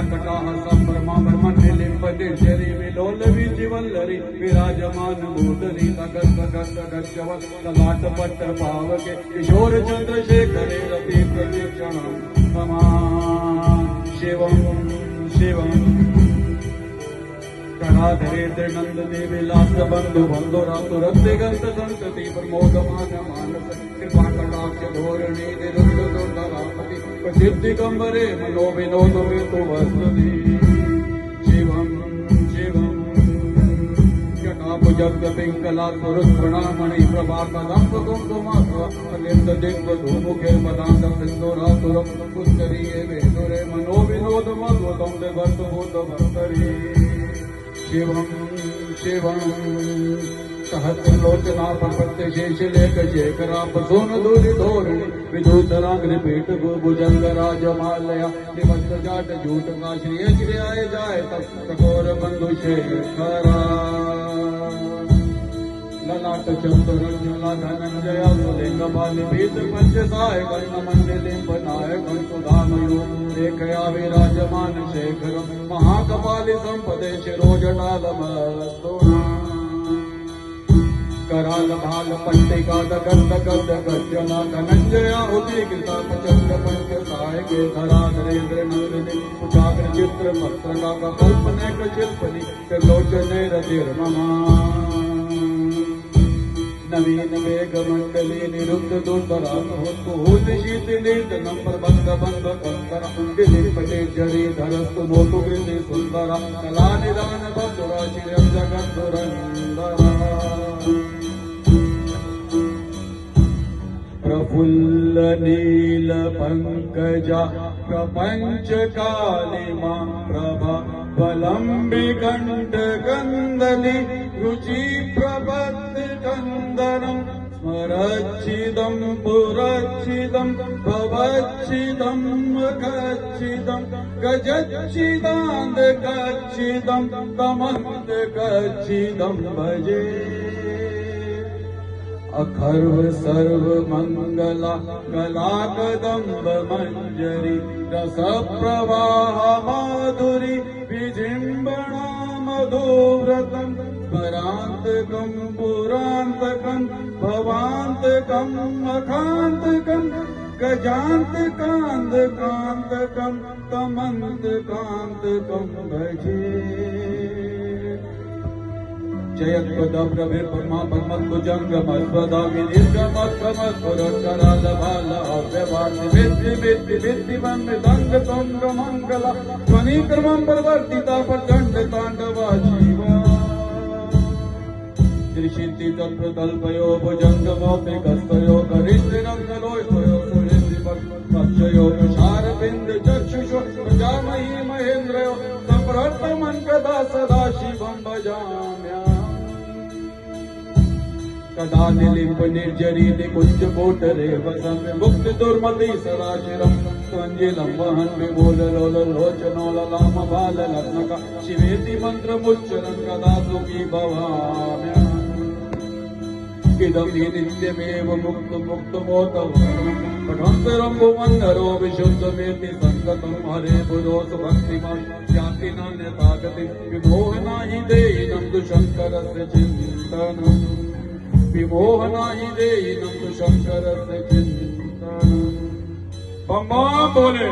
कृपाकटाः सम्भ्रमाभ्रमण्यलिम्पतिर्जरी विलोलवीजिवल्लरी विराजमान भूतरी ललाटपट्टपावके किशोर चन्द्रशेखरे रति प्रतीक्षणं शिवं शिवं कलाधरे त्रिनन्दने विलासबन्धु बन्धुरातुरतिगन्त सन्तति प्रमोदमान मानस कृपाकटाक्ष धोरणी निरुद्धरापति प्रसिद्धिगम्बरे मनोविनोदमेतु वस्तुति शिवं शिवं जटाभुजगपिङ्गलातुरुत्प्रणामणि प्रभाकदम्ब कुङ्कुमात्मलिन्ददिग्वधूमुखे पदान्तसिन्दुरातुरं पुस्तरीये वेदुरे मनोविनोदमद्भुतं देवत्वभूतभक्तरी शिवं शिवं सहस्रलोचना प्रपत्यशेषलेखशेखरापसून धूलिधोरिणि विधूतराग्निपीठ भुजंगराजमालया निमज्जजाट जूटका श्रिय श्रियाय जाय कठोर बंधुशेखरा ललाट चतुरंजला धनंजया सुलिंग बालिपीत पंचसाय कर्णमंडलिंबनाय कंसुधामयो रेखया विराजमान शेखरं महाकपालि संपदे शिरोजटालमस्तुना कराल भाल पट्टिका दगद गद गर्जना धनंजया उदीकृता प्रचंड पंचसाय के धरा नरेंद्र नंदिनी कुचाग्र चित्र पत्रका कल्पने शिल्पनि लोचने रतिर्ममा नवीन मेघ मंडली निरुद्ध दुर्धराहूत शीतलीतनं प्रबंध बंध कंकरा दिलीपटे जरी धरस्तु नोतु कृति सुंदरा कला निदान बंधुरा चिरं जगद्धुरंदरा प्रफुल्ल नील पंकजा प्रपंच कालिमा प्रभा वलंबि कंठ कंदली रुचि प्रबद्ध कंदरं स्मरच्छिदं पुरच्छिदं भवच्छिदं गच्छिदं गजच्छिदान्त गच्छिदं तमन्त गच्छिदं भजे अखर्व सर्व मंगला कला कदम्ब मंजरी रस प्रवाह माधुरी विजिम्बणा मधुव्रतं परान्तकं पुरान्तकं भवान्तकं अखान्तकं गजान्तकान्तकान्तकं तमन्तकान्तकं भजे जयत्वदप्रभिर्ब्रह्मा ब्रह्मत्वजङ्गमस्वदा विनिर्गमत्वमस्वरकरालभालव्यवार्ति ध्वनिक्रमं प्रवर्तिता प्रचण्डताण्डवा जीवा त्रिशिन्ति तत्प्रतल्पयो भुजङ्गमोऽपि कस्तयो करिष्ठिरङ्गलोष्टयो सुरेन्द्रिपक्षयो तुषारबिन्द चक्षुषो प्रजामही महेन्द्रयो सम्प्रर्थमङ्कदा सदा शिवं भजाम्या कदा निलिम्प निर्जरी निकुञ्ज कोटरे वसं मुक्त दुर्मति सदाशिरं स्वञ्जिलं वहन् विमूललोलोचनो ललामबाललग्नका शिवेति मन्त्रमुच्चरन् कदा सुखी भवाम्या इदं हि नित्यमेव मुक्तमोतवनं पठन्तं भुवन्नरो विशुद्धमेति सन्ततं हरे बुधोऽसु भक्तिमान् याति नान्यथा गतिं विमोहना हि देयिनं तु शङ्करस्य चिन्तनम् विमोहना हि देयिनं तु शङ्करस्य चिन्तनम् बम बम बोले।